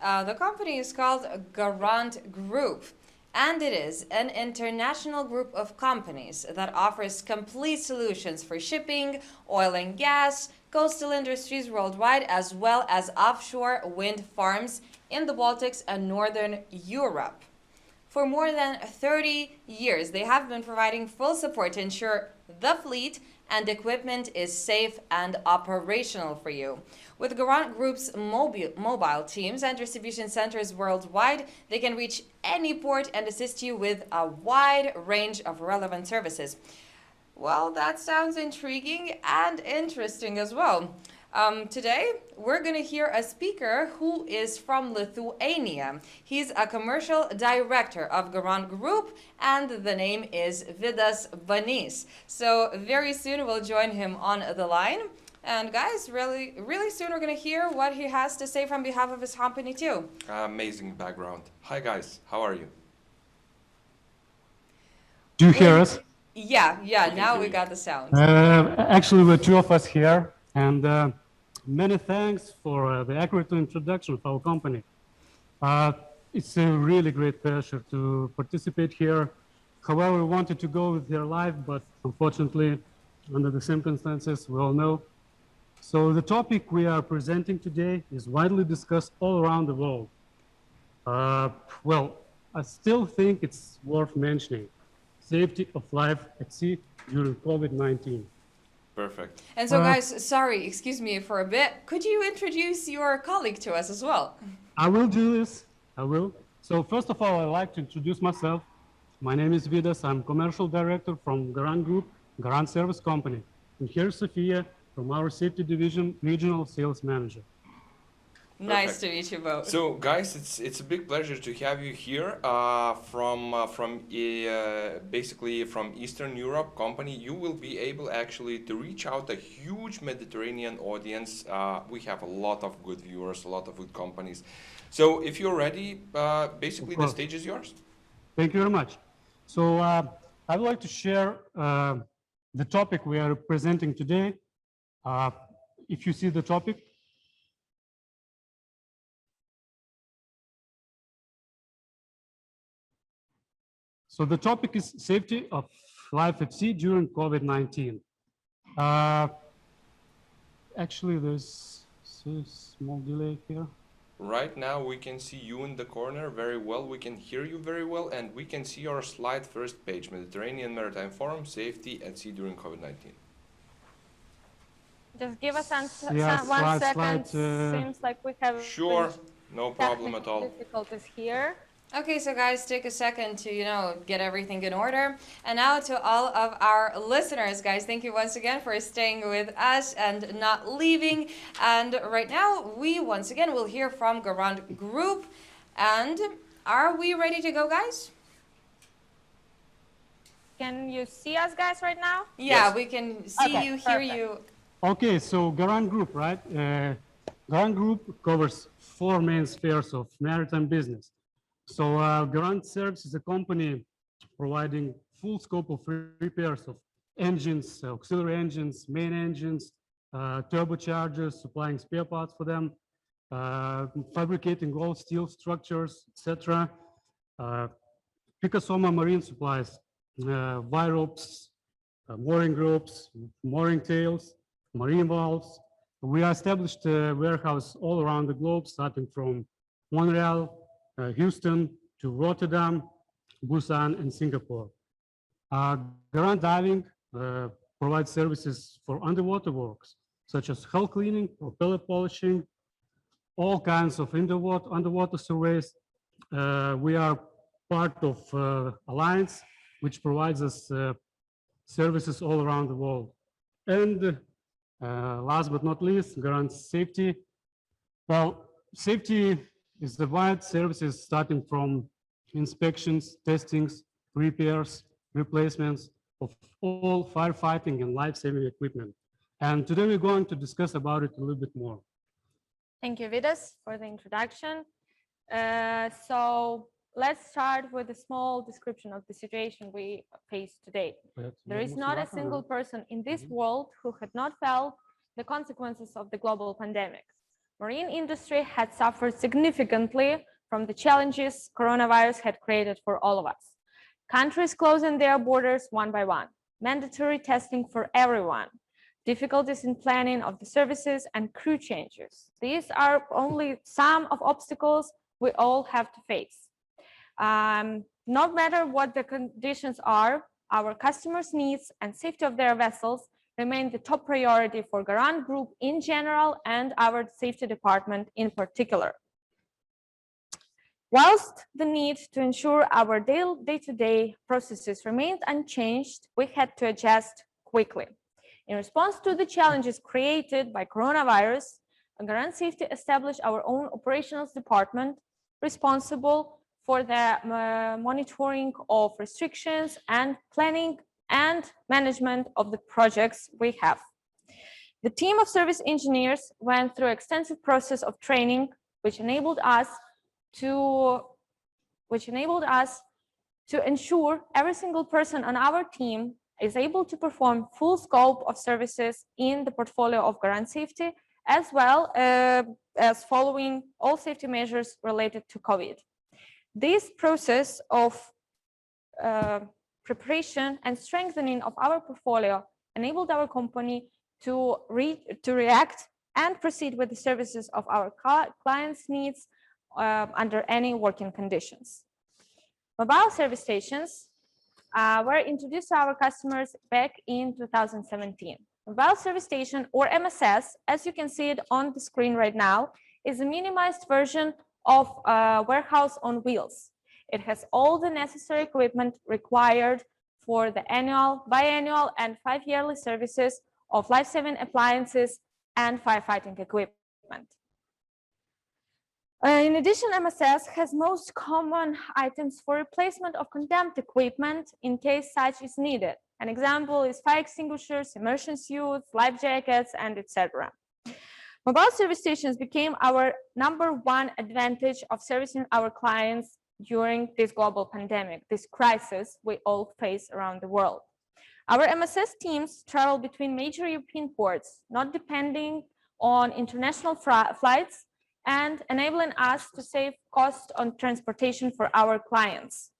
The company is called Garant Group, and it is an international group of companies that offers complete solutions for shipping, oil and gas, coastal industries worldwide, as well as offshore wind farms in the Baltics and Northern Europe. For more than 30 years, they have been providing full support to ensure the fleet and equipment is safe and operational for you. With Garant Group's mobile teams and distribution centers worldwide, they can reach any port and assist you with a wide range of relevant services. Well, that sounds intriguing and interesting as well. Today, we're going to hear a speaker who is from Lithuania. He's a commercial director of Garant Group, and the name is Vidas Banys. So very soon we'll join him on the line. And guys, really soon we're going to hear what he has to say from behalf of his company too. Amazing background. Hi guys, how are you? Do you hear us? Yeah, now we got the sound. Actually, we're two of us here, and many thanks for the accurate introduction of our company. It's a really great pleasure to participate here. However, we wanted to go with your live, but unfortunately, under the circumstances, we all know. So the topic we are presenting today is widely discussed all around the world. Well, I still think it's worth mentioning. Safety of life at sea during COVID-19. Perfect. And so guys, sorry, excuse me for a bit. Could you introduce your colleague to us as well? I will do this, I will. So first of all, I'd like to introduce myself. My name is Vidas, I'm commercial director from Garant Group, Garant Service Company. And here's Sofiia from our safety division, regional sales manager. Nice to meet you both. So, guys, it's a big pleasure to have you here basically from Eastern Europe company. You will be able actually to reach out a huge Mediterranean audience. We have a lot of good viewers, a lot of good companies. So, if you're ready, basically the stage is yours. Thank you very much. So, I would like to share the topic we are presenting today. If you see the topic. So the topic is safety of life at sea during COVID-19. Actually, there's a small delay here. Right now we can see you in the corner very well, we can hear you very well, and we can see your slide first page, Mediterranean Maritime Forum, Safety at Sea during COVID-19. Just give us one slide, second. Seems like we have sure, no problem at all. Difficulties here. Okay, so guys, take a second to, get everything in order. And now to all of our listeners, guys, thank you once again for staying with us and not leaving. And right now, we once again will hear from Garant Group. And are we ready to go, guys? Can you see us, guys, right now? Yeah, yes. We can see you, hear you. Okay, so Garant Group, right? Garant Group covers 4 main spheres of maritime business. So Garant Service is a company providing full scope of repairs of engines, auxiliary engines, main engines, turbochargers, supplying spare parts for them, fabricating all steel structures, etc. Picasoma Marine supplies wire ropes, mooring ropes, mooring tails, marine valves. We are established a warehouse all around the globe, starting from Montreal, Houston to Rotterdam, Busan, and Singapore. Garant Diving provides services for underwater works, such as hull cleaning, propeller polishing, all kinds of underwater surveys. We are part of Alliance, which provides us services all around the world. And last but not least, Garant Safety. Well, safety is the wide services starting from inspections, testings, repairs, replacements of all firefighting and life-saving equipment. And today we're going to discuss about it a little bit more. Thank you, Vidas, for the introduction. So let's start with a small description of the situation we face today. There is not a single person in this world who had not felt the consequences of the global pandemic. marine industry had suffered significantly from the challenges coronavirus had created for all of us. Countries closing their borders one by one, mandatory testing for everyone, difficulties in planning of the services and crew changes. These are only some of obstacles we all have to face. No matter what the conditions are, our customers' needs and safety of their vessels remain the top priority for Garant Group in general and our safety department in particular. Whilst the need to ensure our day-to-day processes remained unchanged, we had to adjust quickly. In response to the challenges created by coronavirus, Garant Safety established our own operations department responsible for the monitoring of restrictions and planning and management of the projects we have. The team of service engineers went through an extensive process of training, which enabled us to ensure every single person on our team is able to perform full scope of services in the portfolio of Garant Safety, as well as following all safety measures related to COVID. This process of preparation and strengthening of our portfolio enabled our company to react and proceed with the services of our clients' needs under any working conditions. Mobile service stations were introduced to our customers back in 2017. Mobile service station, or MSS, as you can see it on the screen right now, is a minimized version of a warehouse on wheels. It has all the necessary equipment required for the annual, biannual, and 5-yearly services of life-saving appliances and firefighting equipment. In addition, MSS has most common items for replacement of condemned equipment in case such is needed. An example is fire extinguishers, immersion suits, life jackets, and etc. Mobile service stations became our #1 advantage of servicing our clients during this global pandemic, this crisis we all face around the world. Our MSS teams travel between major European ports, not depending on international flights, and enabling us to save cost on transportation for our clients.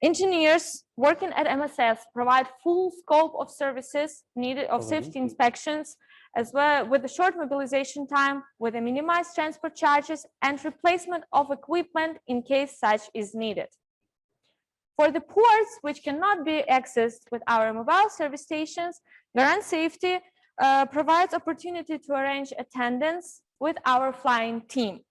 Engineers working at MSS provide full scope of services needed of safety inspections, as well with a short mobilization time, with a minimized transport charges and replacement of equipment in case such is needed. For the ports which cannot be accessed with our mobile service stations, Garant Safety provides opportunity to arrange attendance with our flying team.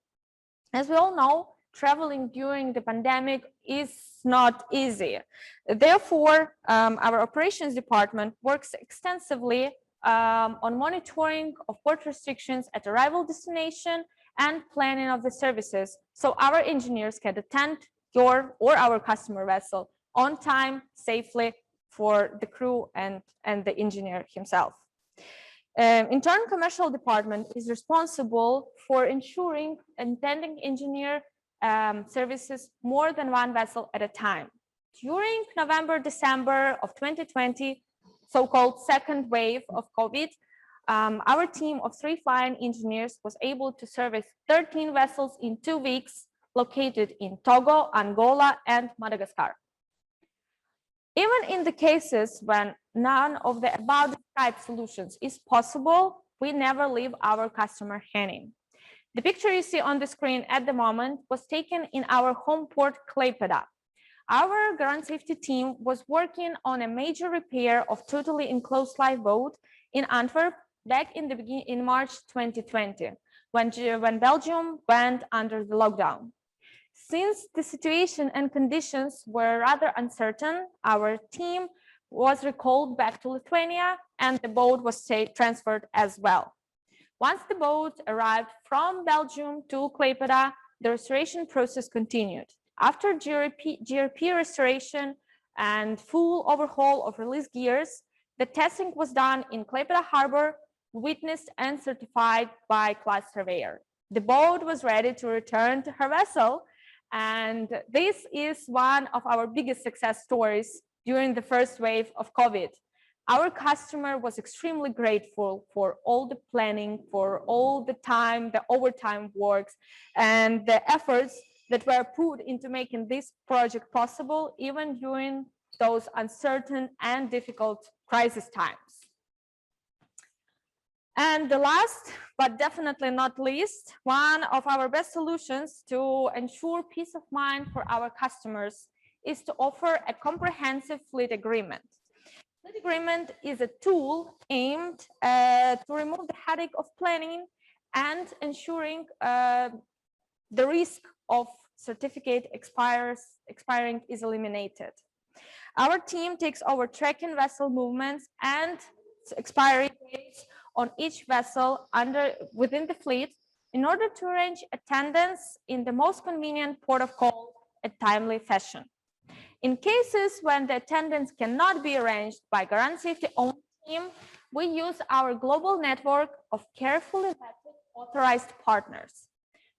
As we all know, traveling during the pandemic is not easy. Therefore, our operations department works extensively on monitoring of port restrictions at arrival destination and planning of the services, so our engineers can attend your or our customer vessel on time, safely, for the crew and the engineer himself. In turn, commercial department is responsible for ensuring intending engineer services more than one vessel at a time. During November, December of 2020, so-called second wave of COVID, our team of 3 flying engineers was able to service 13 vessels in 2 weeks, located in Togo, Angola, and Madagascar. Even in the cases when none of the above-described solutions is possible, we never leave our customer hanging. The picture you see on the screen at the moment was taken in our home port, Klaipėda. Our Garant Safety team was working on a major repair of totally enclosed lifeboat in Antwerp back in March 2020, when Belgium went under the lockdown. Since the situation and conditions were rather uncertain, our team was recalled back to Lithuania and the boat was transferred as well. Once the boat arrived from Belgium to Klaipėda, the restoration process continued. After GRP restoration and full overhaul of release gears, the testing was done in Klaipėda harbor, witnessed and certified by class surveyor. The boat was ready to return to her vessel, and this is one of our biggest success stories during the first wave of COVID. Our customer was extremely grateful for all the planning, for all the time, the overtime works, and the efforts that were put into making this project possible, even during those uncertain and difficult crisis times. And the last, but definitely not least, one of our best solutions to ensure peace of mind for our customers is to offer a comprehensive fleet agreement. Fleet agreement is a tool aimed to remove the headache of planning and ensuring the risk of certificate expiring is eliminated. Our team takes over tracking vessel movements and expiry dates on each vessel within the fleet in order to arrange attendance in the most convenient port of call in a timely fashion. In cases when the attendance cannot be arranged by Garant Safety own team, we use our global network of carefully vetted authorized partners.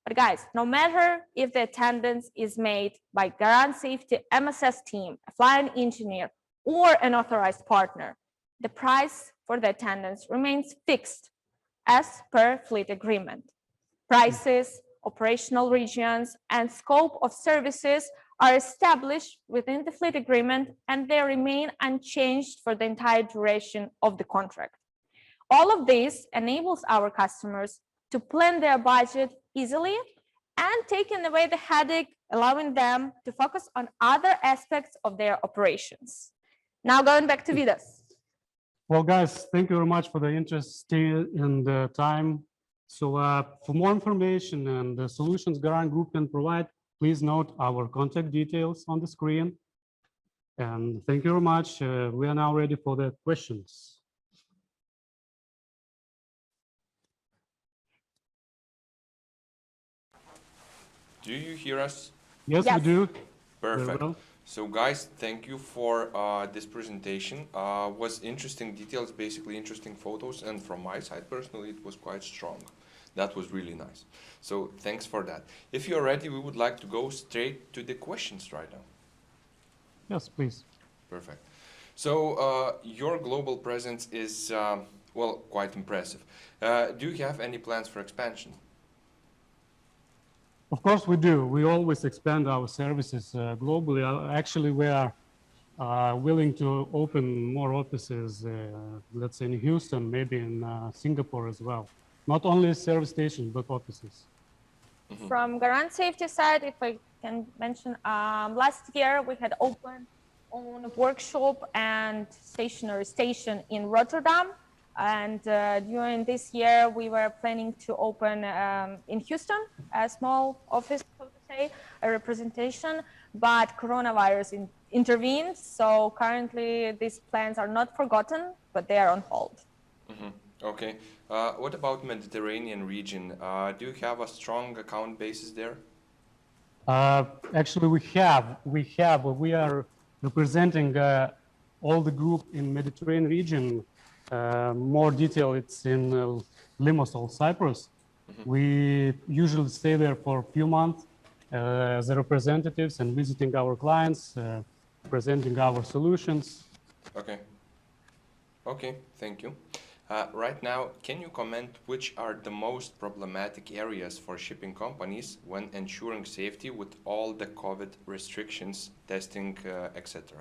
But guys, no matter if the attendance is made by Garant Safety MSS team, a flying engineer, or an authorized partner, the price for the attendance remains fixed as per fleet agreement. Prices, operational regions, and scope of services are established within the fleet agreement, and they remain unchanged for the entire duration of the contract. All of this enables our customers to plan their budget easily and taking away the headache, allowing them to focus on other aspects of their operations. Now going back to Vidas. Well, guys, thank you very much for the interest and the time. So for more information and the solutions Garant Group can provide, please note our contact details on the screen. And thank you very much. We are now ready for the questions. Do you hear us? Yes, Yes. we do. Perfect. Very well. So guys, thank you for this presentation. Was interesting details, basically interesting photos, and from my side personally, it was quite strong. That was really nice. So thanks for that. If you're ready, we would like to go straight to the questions right now. Yes, please. Perfect. So your global presence is, well, quite impressive. Do you have any plans for expansion? Of course we do. We always expand our services globally. Actually, we are willing to open more offices, let's say in Houston, maybe in Singapore as well. Not only service stations, but offices. Mm-hmm. From Garant Safety side, if I can mention, last year we had opened on a workshop and stationary station in Rotterdam. And during this year, we were planning to open in Houston, a small office, so to say, a representation, but coronavirus intervened. So currently these plans are not forgotten, but they are on hold. Mm-hmm. Okay. What about Mediterranean region? Do you have a strong account basis there? Actually, we are representing all the group in Mediterranean region. More detail, it's in Limassol, Cyprus. Mm-hmm. We usually stay there for a few months as representatives and visiting our clients, presenting our solutions. Okay. Okay, thank you. Right now, can you comment which are the most problematic areas for shipping companies when ensuring safety with all the COVID restrictions, testing, etc.?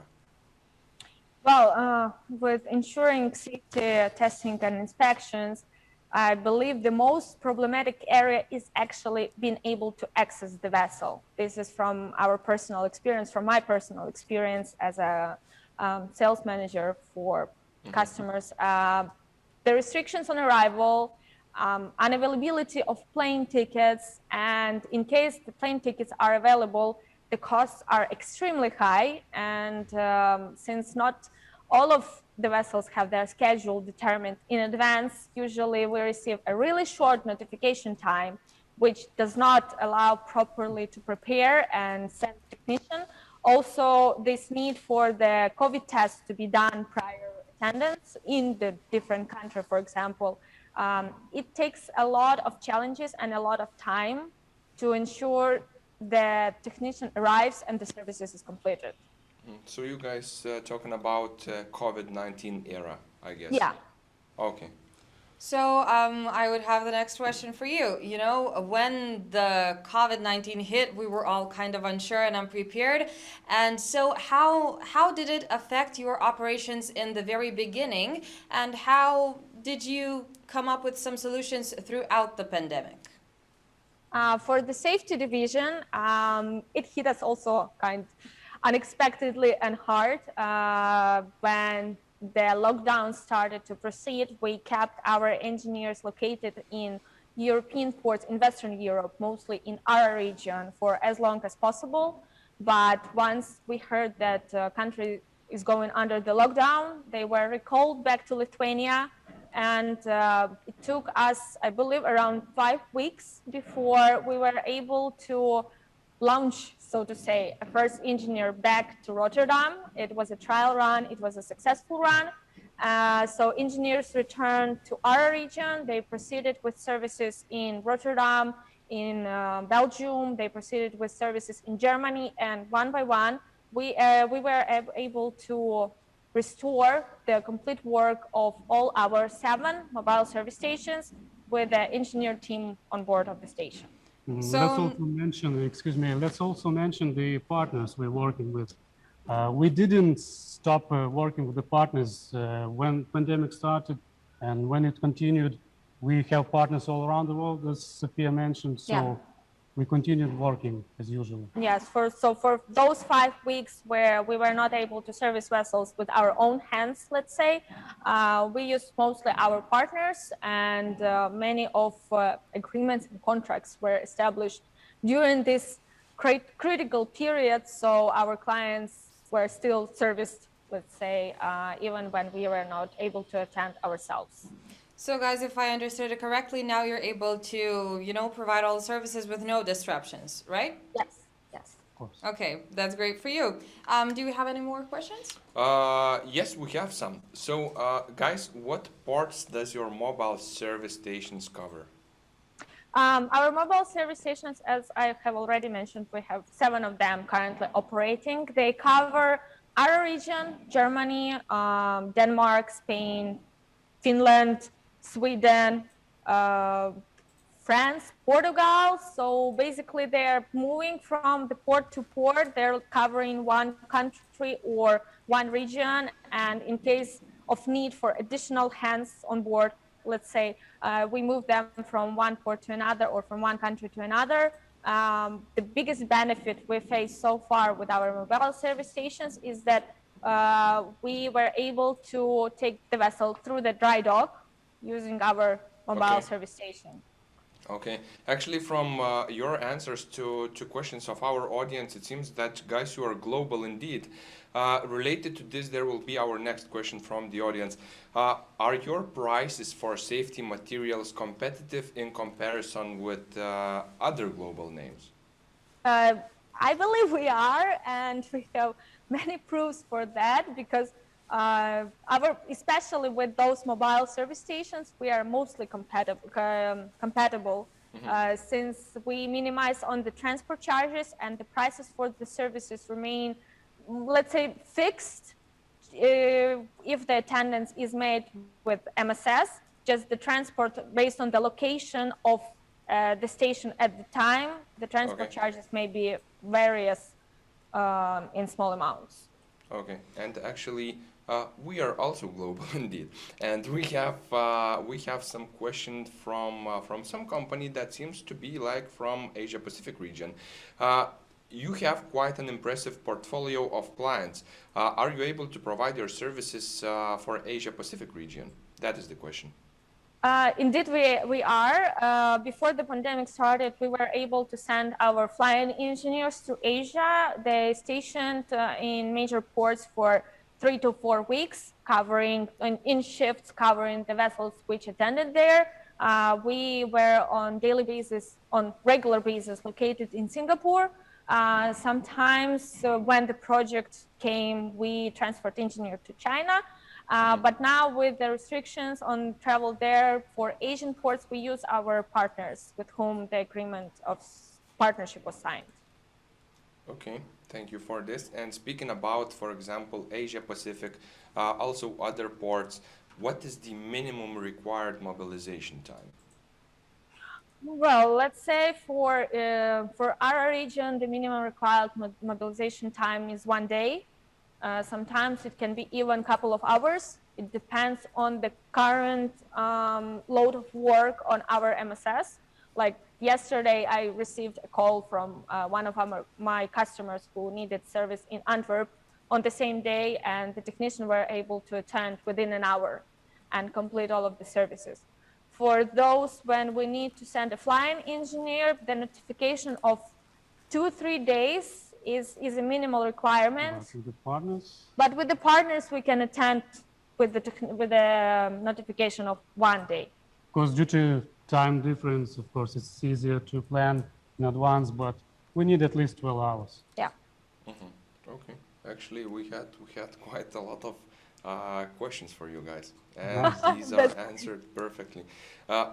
Well, with ensuring safety testing and inspections, I believe the most problematic area is actually being able to access the vessel. This is from our personal experience, from my personal experience as a sales manager for customers. The restrictions on arrival, unavailability of plane tickets, and in case the plane tickets are available, the costs are extremely high. And since not all of the vessels have their schedule determined in advance, usually we receive a really short notification time, which does not allow properly to prepare and send technician. Also, this need for the COVID test to be done prior attendance in the different country, for example, it takes a lot of challenges and a lot of time to ensure the technician arrives and the services is completed. So you guys talking about COVID-19 era, I guess. Yeah. Okay. So I would have the next question for you. You know, when the COVID-19 hit, we were all kind of unsure and unprepared. And so how did it affect your operations in the very beginning? And how did you come up with some solutions throughout the pandemic? For the safety division, it hit us also kind unexpectedly and hard when the lockdown started to proceed. We kept our engineers located in European ports in Western Europe, mostly in our region, for as long as possible. But once we heard that the country is going under the lockdown, they were recalled back to Lithuania. And it took us, I believe, around 5 weeks before we were able to launch, so to say, a first engineer back to Rotterdam. It was a trial run. It was a successful run. So engineers returned to our region. They proceeded with services in Rotterdam, in Belgium. They proceeded with services in Germany. And one by one, we were able to restore the complete work of all our 7 mobile service stations with the engineer team on board of the station. Let's So- also mention, excuse me, let's also mention the partners we're working with. We didn't stop working with the partners when pandemic started, and when it continued, we have partners all around the world, as Sophia mentioned, so Yeah. we continued working as usual. Yes, for those 5 weeks where we were not able to service vessels with our own hands, let's say, we used mostly our partners, and many of agreements and contracts were established during this critical period. So our clients were still serviced, let's say, even when we were not able to attend ourselves. So guys, if I understood it correctly, now you're able to, you know, provide all the services with no disruptions, right? Yes, yes. Of course. Okay, that's great for you. Do we have any more questions? Yes, we have some. So, guys, what parts does your mobile service stations cover? Our mobile service stations, as I have already mentioned, we have 7 of them currently operating. They cover our region, Germany, Denmark, Spain, Finland, Sweden, France, Portugal. So basically they're moving from the port to port. They're covering one country or one region. And in case of need for additional hands on board, let's say we move them from one port to another or from one country to another. The biggest benefit we face so far with our mobile service stations is that we were able to take the vessel through the dry dock using our mobile Okay. service station. Okay. Actually, from your answers to questions of our audience, it seems that, guys, you are global indeed. Related to this, there will be our next question from the audience. Are your prices for safety materials competitive in comparison with other global names? I believe we are, and we have many proofs for that because especially with those mobile service stations, we are mostly compatible since we minimize on the transport charges and the prices for the services remain, let's say, fixed. If the attendance is made with MSS, just the transport based on the location of the station at the time, the transport Okay. charges may be various in small amounts. Okay, and actually, we are also global indeed, and we have some questions from some company that seems to be like from Asia Pacific region. You have quite an impressive portfolio of clients. Are you able to provide your services for Asia Pacific region? That is the question. Indeed, we are. Before the pandemic started, we were able to send our flying engineers to Asia. They stationed in major ports for 3 to 4 weeks, covering in shifts, covering the vessels which attended there. We were on daily basis, on regular basis, located in Singapore. Sometimes when the project came, we transferred engineer to China. But now with the restrictions on travel there for Asian ports, we use our partners with whom the agreement of partnership was signed. Okay, thank you for this. And speaking about, for example, Asia Pacific, also other ports, what is the minimum required mobilization time? Well, let's say for our region, the minimum required mobilization time is 1 day. Sometimes it can be even a couple of hours. It depends on the current load of work on our MSS. Like yesterday, I received a call from one of my customers who needed service in Antwerp on the same day, and the technicians were able to attend within an hour and complete all of the services. For those when we need to send a flying engineer, the notification of 2-3 days is a minimal requirement. But with the partners, But with the partners, we can attend with the notification of 1 day. because due to time difference, of course, it's easier to plan in advance, but we need at least 12 hours. Yeah. Okay, actually we had quite a lot of questions for you guys, and these are answered perfectly.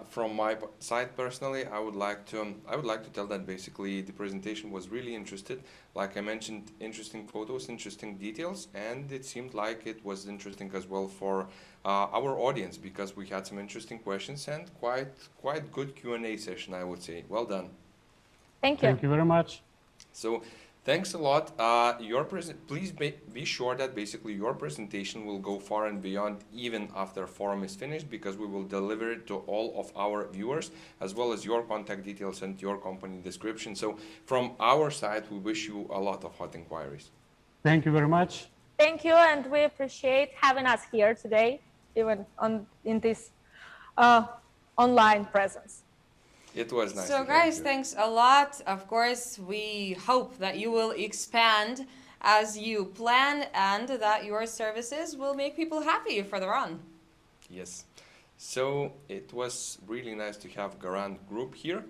From my side personally, I would like to tell that basically the presentation was really interested. Like I mentioned, interesting photos, interesting details, and it seemed like it was interesting as well for our audience, because we had some interesting questions and quite good Q&A session, I would say. Well done. Thank you. Thank you very much. So thanks a lot. Please be sure that basically your presentation will go far and beyond even after forum is finished, because we will deliver it to all of our viewers, as well as your contact details and your company description. So from our side, we wish you a lot of hot inquiries. Thank you very much. Thank you, and we appreciate having us here today, even in this online presence. It was nice. So guys, thanks a lot. Of course, we hope that you will expand as you plan and that your services will make people happy further on. Yes. So it was really nice to have Garant Group here.